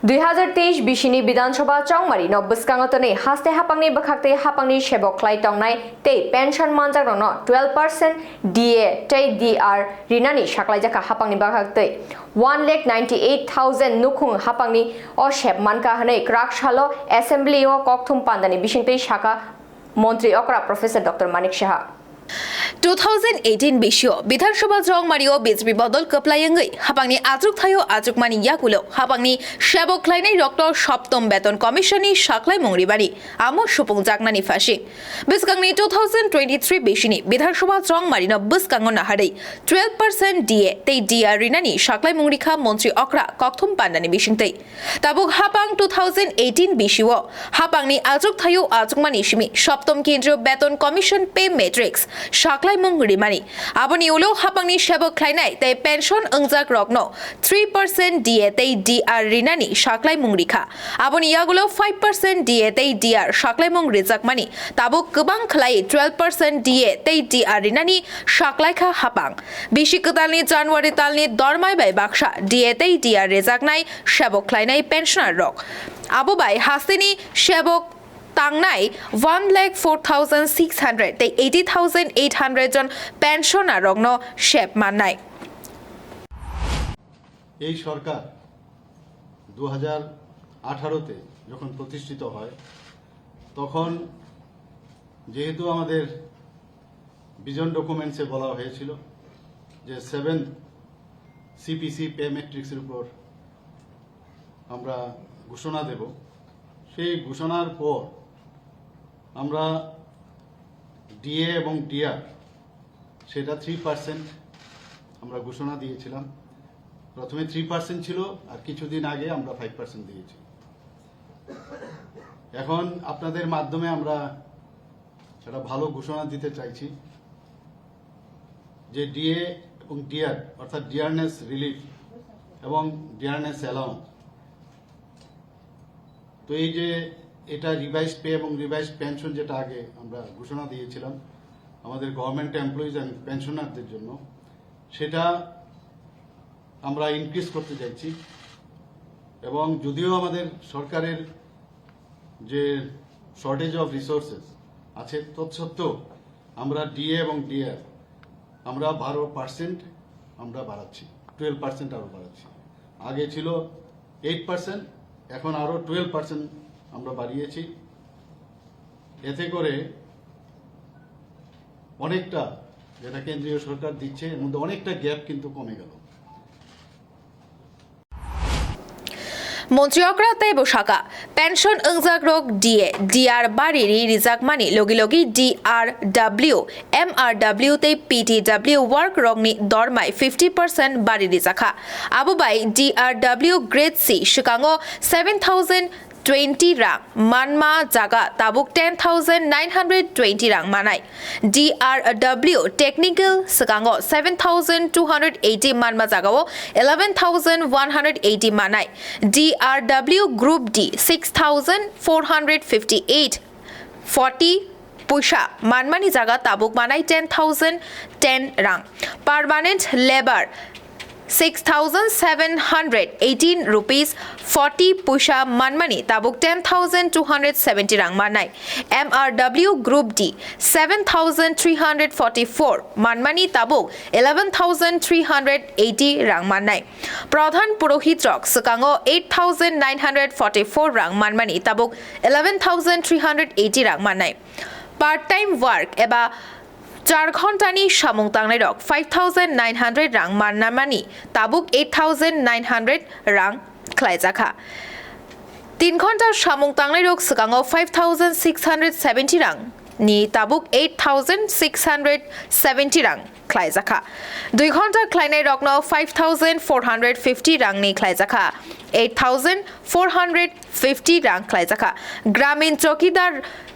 2023 बिसिनि विधानसभा चौमारी नब्बस्कांगतने हास्ते हापांनि बखाक्ते हापांनि सेबक ख्लाइतंनाय ते pension मानजाग्रनो 12% DA तै DR रिनानि साक्लाइजाखा हापांनि बखाक्ते 1,98,000 नुखुं हापांनि अशेब मानका हनै क्राकशालो एसेंब्ली ओ कोक्थुम पान्दानि बिसिंतै शाखा मंत्री अकरा प्रोफेसर डॉक्टर मानिक साहा 2018 बिसियो विधानसभा जंगमारियो बीजेपी बदल कपलायंगै हापांनि आजुक थायो आजुकमानि याकुलो हापांनि सेबक ख्लाइनाय डॉक्टर सप्तम वेतन कमिशननि साख्लाय मंग्रिबानि आमो सुपुं जागनानि फासि बिसकांनि 2023 बिसिनि विधानसभा जंगमारिनो बिसकांगो नाहारै 12% DA तै DR रिनानि साख्लाय मंग्रिखा मंत्री अकरा कोक्थुम पान्दानि बिसिंतै ताबुक हापां 2018 बिसियो हापांनि आजुक थायो आजुकमानि सिमि सप्तम केन्द्रीय वेतन कमिशन पे मैट्रिक्स साख्लाय मंग्रिमानि आबनि उलो हापांनि सेबक ख्लाइनाय तै पेंशन अंजाक रगनो 3% DA तै DR रिनानि साख्लाय मंग्रिखा आबनि यागुलो 5% DA तै DR साख्लाय मंग्रि जाकमानि ताबुक गोबां खलाय 12% DA तै DR रिनानि साख्लायखा हापां बिसि कतालनि जानुवारि तालनि दरमाय बाय बाक्सा DA तै DR रेजाकनाय सेबक ख्लाइनाय पेंशनार रग आबोबाय हास्तेनि सेबक तांनाय 1,04,600 तै 80,800 जन पेंशनार रगनो शेप माननाय এই সরকার 2018 যখন প্রতিষ্ঠিত হয় তখন যেহেতু আমাদের ভিশন ডকুমেন্টসে বলা হয়েছিল যে 7 সিপিসি পে ম্যাট্রিক্সের উপর আমরা ঘোষণা দেব সেই ঘোষণার পর আমরা ডিএ এবং ডিআর সেটা 3% আমরা ঘোষণা দিয়েছিলাম প্রথমে 3% ছিল আর কিছুদিন আগে আমরা 5% দিয়েছি এখন আপনাদের মাধ্যমে আমরা একটা ভালো ঘোষণা দিতে চাইছি যে ডিএ এবং ডিআর অর্থাৎ ডিয়ারনেস রিলিফ এবং ডিয়ারনেস অ্যালাউন্স তো এই যে এটা রিভাইজড পে এবং রিভাইজড পেনশন যেটা আগে আমরা ঘোষণা দিয়েছিলাম আমাদের গভর্নমেন্ট এমপ্লয়িজ এন্ড পেনশনারদের জন্য সেটা আমরা ইনক্রিজ করতে চাইছি এবং যদিও আমাদের সরকারের যে শর্টেজ অফ রিসোর্সেস আছে তৎসত্ত্বেও আমরা ডিএ এবং ডিআর আমরা 12% আমরা বাড়াচ্ছি 12% আরো বাড়াচ্ছি আগে ছিল 8% এখন আরো 12% আমরা বাড়িয়েছি এতে করে অনেকটা যেটা কেন্দ্রীয় সরকার দিচ্ছে এর মধ্যে অনেকটা গ্যাপ কিন্তু কমে গেল मंत्री अकरा तैबो शाखा पेंशन अंजाग्रग DA DR बारी रिजाकमानि लोगी लोगी DRW MRW तै PTW वर्क रगनि दरमाय 50% बारी रिजाखा आबोबाय DRW ग्रेड C शिकांगो 7,020 रां मानमा जागा ताबुक 10,920 रां मानाय DRW टेक्निकल सिकांगो 7,280 मानमा जागाओ 11,180 मानाय DRW ग्रुप D 6,458 40 पुषा मानमानि जागा ताबुक मानाय 10,010 रां permanent labour 6,718 rupees 40 pusha manmani tabuk 10,270 rang manai MRW group D 7,344 manmani tabuk 11,380 rang manai pradhan purohit rok sekango 8,944 rang manmani tabuk 11,380 rang manai part time work eba 4 घंटानि सामुं तांनाय रक 5,900 रां माननामानि Tabuk 8,900 रां ख्लायजाखा 3 घंटा सामुं तांनाय रक सिगाङाव 5,670 रां नि ताबुक 8,670 रां ख्लायजाखा 2 घंटा ख्लायनाय रकनो 5,450 रांनि ख्लायजाखा 8,450 रां ख्लायजाखा ग्रामीण चौकीदार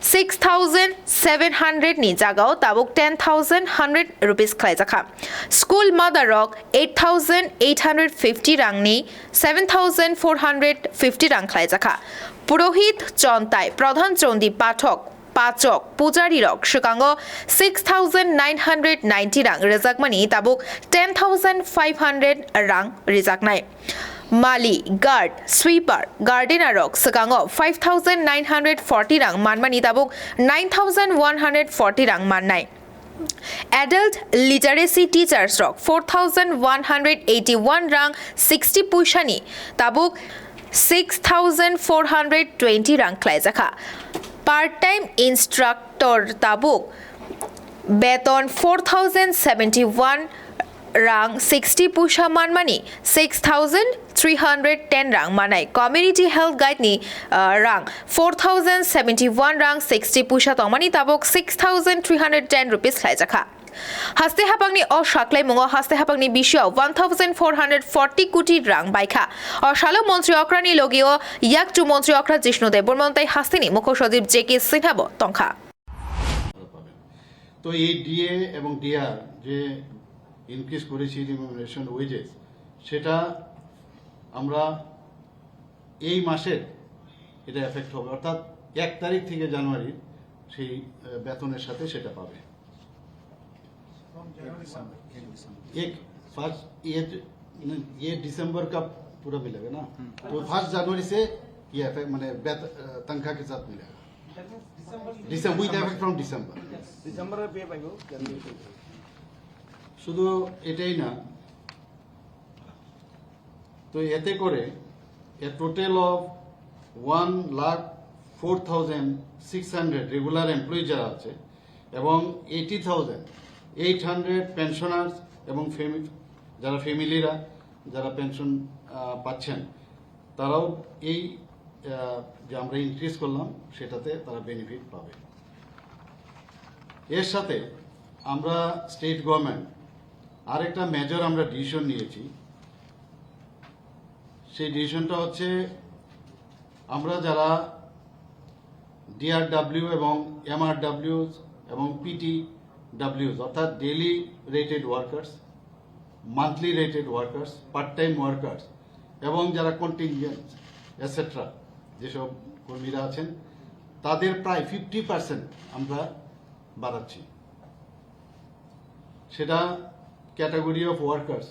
6,700 नि जागाव ताबुक 10,100 रुपीस ख्लायजाखा स्कूल मदर रक 8,850 रांनि 7,450 रां ख्लायजाखा पुरोहित चन्ताय प्रधान चन्दी पाठक पाचक पुजारी रक शिकांगो 6,990 रां रिजाकमानि ताबुक 10,500 रां रिजाकनाय Mali, Guard, Sweeper, Gardener Rock, Sakango, 5,940 rang manmani tabuk 9,140 rang mannai. Adult Literacy Teachers Rock, 4,181 rang 60 pushani tabuk 6,420 rang Khwlainai. Part-time Instructor tabuk beton 4,071 rang 60 pusha manmani 6,310 rang manai. Community Health Guide ni rang 4,071 rang 60 pusha tomani tabok 6,310 rupees Khwlainai. Haste hapangni o shaklai mungo haste hapangni bisho 1,440 কোটি rang baikha o shalo মন্ত্রী অক্রানি লগিও ইয়াক two মন্ত্রী অক্রা জিষ্ণু দেব বর্মন্তাই হাস্তিনি মুখ্য সচিব JK সিনহাব Tankha. তো এই DA এবং DR যে ইনক্রিজ করেছি রিমিউনারেশন ওয়েজেস, সেটা আমরা এই মাসের এটা এফেক্ট হবে, অর্থাৎ 1 তারিখ থেকে জানুয়ারি সেই বেতনের সাথে সেটা পাবে। ये दिसंबर का पूरा मिलेगा ना, तो 1 जनवरी से ये इफेक्ट माने तनख्वाह के साथ मिलेगा। December with effect from December पे पाइबो। শুধু এটাই না, তো এতে করে এ টোটাল অফ 1,04,600 রেগুলার এমপ্লয়ি যারা আছে এবং 80,800 পেনশনার্স এবং যারা ফ্যামিলিরা যারা পেনশন পাচ্ছেন তারাও এই যে আমরা ইনক্রিজ করলাম সেটাতে তারা বেনিফিট পাবে। এর সাথে আমরা স্টেট গভর্নমেন্ট আরেকটা মেজর আমরা ডিসিশন নিয়েছি। সেই ডিসিশনটা হচ্ছে আমরা যারা ডিআরডব্লিউ এবং এমআরডব্লিউ এবং পিটিডব্লিউ অর্থাৎ daily rated workers, monthly rated workers, part time workers এবং যারা কন্টিনজেন্ট এটসেট্রা যেসব কর্মীরা আছেন তাদের প্রায় 50% আমরা বাড়াচ্ছি। সেটা category of workers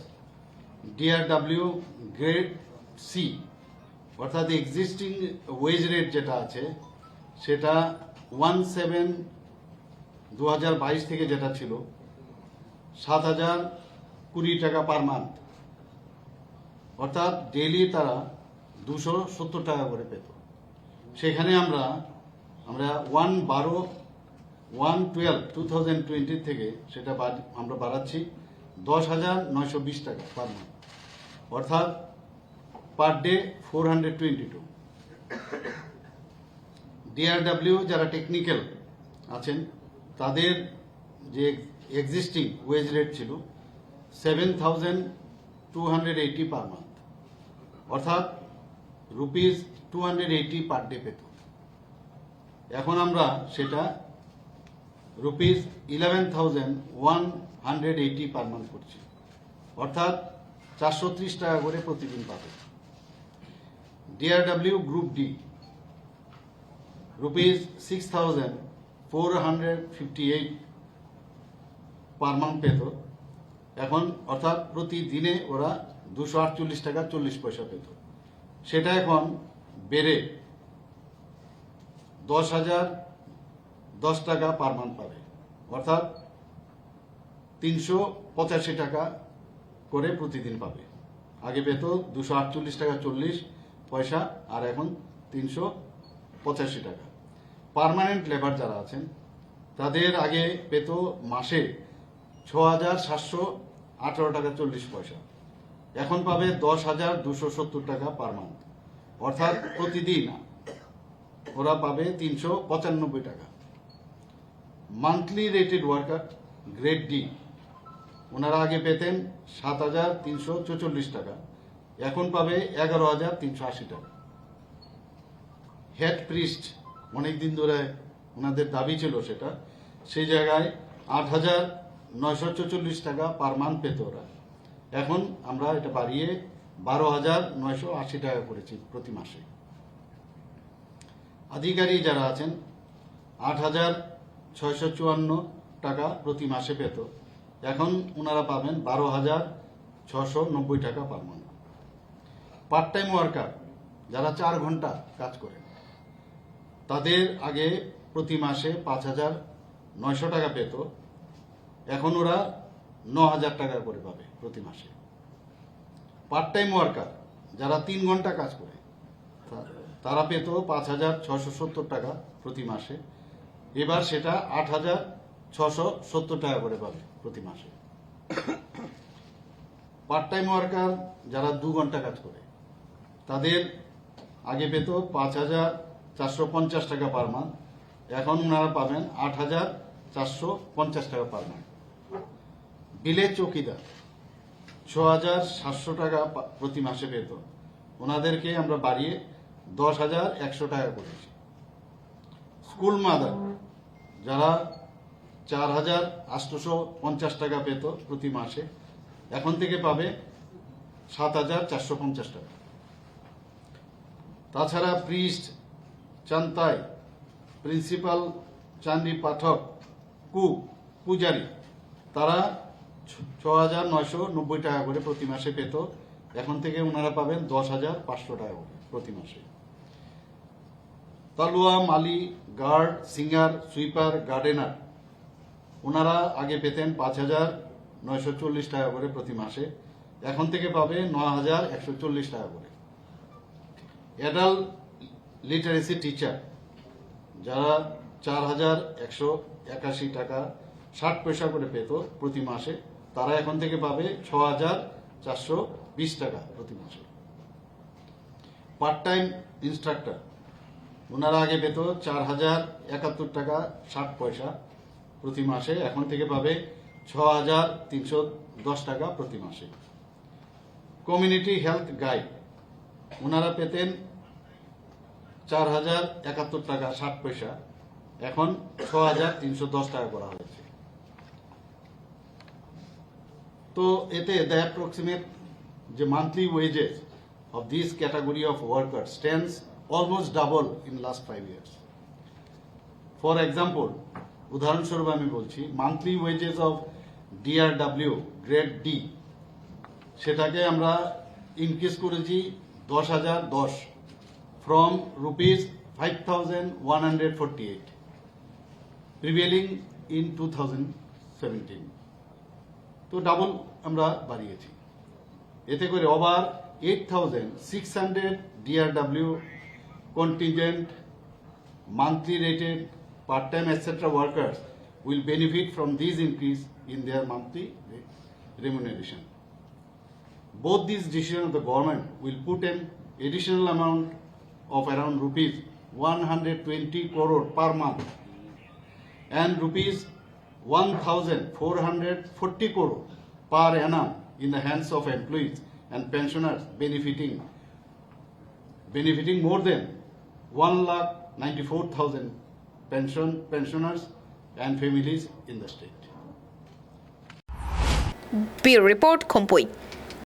DRW grade C, অর্থাৎ এক্সিস্টিং ওয়েজ রেট যেটা আছে সেটা 17/2022 থেকে যেটা ছিল 7,020 টাকা পার মান্থ, অর্থাৎ ডেইলি তারা 270 টাকা করে পেত। সেখানে আমরা 1/12/2020 থেকে সেটা আমরা বাড়াচ্ছি 10,920 টাকা পার মান্থ, অর্থাৎ পার ডে 422। ডিআরডব্লিউ যারা টেকনিক্যাল আছেন তাদের যে এক্সিস্টিং ওয়েজ রেট ছিল 7,280 পার মান্থ, অর্থাৎ ₹280 পার ডে পেত। এখন আমরা সেটা ₹11,180 পার মান্থ করছি, অর্থাৎ 430 টাকা করে প্রতিদিন পাবে। DRW group D ₹6,458 per month পেত, এখন অর্থাৎ প্রতিদিনে ওরা 248 টাকা 40 পয়সা পেত। সেটা এখন বেড়ে 10,010 টাকা পার মান্থ পাবে, অর্থাৎ 385 টাকা করে প্রতিদিন পাবে। আগে পেত 248 টাকা 40 পয়সা আর এখন 385 টাকা। পার্মানেন্ট লেবার যারা আছেন তাদের আগে পেত মাসে 6,718 টাকা 40 পয়সা, এখন পাবে 10,270 টাকা পার মান্থ, অর্থাৎ প্রতিদিন ওরা পাবে 395 টাকা। Monthly rated worker grade D ওনারা আগে পেতেন 7,344 টাকা, এখন পাবে 11,380 টাকা। হেড প্রিস্ট অনেকদিন ধরে ওনাদের দাবি ছিল সেটা, সেই জায়গায় 8,944 টাকা পার মান্থ পেত ওরা, এখন আমরা এটা বাড়িয়ে 12,980 টাকা করেছি প্রতি মাসে। আধিকারিক যারা আছেন 8,654 টাকা প্রতি মাসে পেত, এখন ওনারা পাবেন 12,690 টাকা per month. Part time worker যারা 4 ঘন্টা কাজ করেন তাদের আগে প্রতি মাসে 5,900 টাকা পেত, এখন ওরা 9,000 টাকা করে পাবে প্রতি মাসে। পার্ট টাইম ওয়ার্কার যারা 3 ঘন্টা কাজ করে তারা পেত 5,670 টাকা প্রতি মাসে, এবার সেটা 8,670 টাকা করে পাবে প্রতি মাসে। পার্ট টাইম ওয়ার্কার যারা 2 ঘন্টা কাজ করে তাদের আগে পেত 5,450 টাকা পার মান্থ, এখন ওনারা পাবেন 8,450 টাকা পার মান্থ। বিলের চৌকিদার 6,700 টাকা প্রতি মাসে পেত, ওনাদেরকে আমরা বাড়িয়ে 10,100 টাকা করেছি। স্কুল মাদার যারা 4,850 টাকা পেত প্রতি মাসে, এখন থেকে পাবে 7,450 টাকা। তাছাড়া প্রিস্ট, চান্তাই, প্রিন্সিপাল, চান্দি পাঠক, কুক, পূজারি তারা 6,990 টাকা করে প্রতি মাসে পেত, এখন থেকে ওনারা পাবেন 10,500 টাকা করে প্রতি মাসে। তালুয়া, মালি, গার্ড, সিঙ্গার, সুইপার, গার্ডেনার ওনারা আগে পেতেন 5,940 টাকা করে প্রতি মাসে, এখন থেকে পাবে 9,140 টাকা করে। অ্যাডাল্ট লিটারেসি টিচার যারা 4,181 টাকা 60 পয়সা করে পেত প্রতি মাসে, তারা এখন থেকে পাবে 6,420 টাকা প্রতি মাসে। পার্ট টাইম ইনস্ট্রাক্টর ওনারা আগে পেত 4,071 টাকা 60 পয়সা প্রতি মাসে, এখন থেকে পাবে 6,310 টাকা প্রতি মাসে। কমিউনিটি হেলথ গাইড ওনারা পেতেন 4,071 টাকা 60 পয়সা, এখন 6,310 টাকা করা হয়েছে। তো এতে দ্য অ্যাপ্রক্সিমেট যে monthly wages of this category of workers stands almost double in last 5 years. For example, উদাহরণস্বরূপ আমি বলছি, monthly wages of DRW grade D সেটাকে আমরা ইনক্রিজ করেছি 10,010 ফ্রম ₹5,148 প্রিভেলিং ইন 2017। তো ডাবল আমরা বাড়িয়েছি। এতে করে over 8,600 DRW contingent, monthly rated, part-time etc. workers will benefit from this increase in their monthly remuneration. Both these decisions of the government will put an additional amount of around ₹120 crore per month and ₹1,440 crore per annum in the hands of employees and pensioners benefiting more than 1,94,000 pensioners and families in the state. Bureau Report, Khumpui.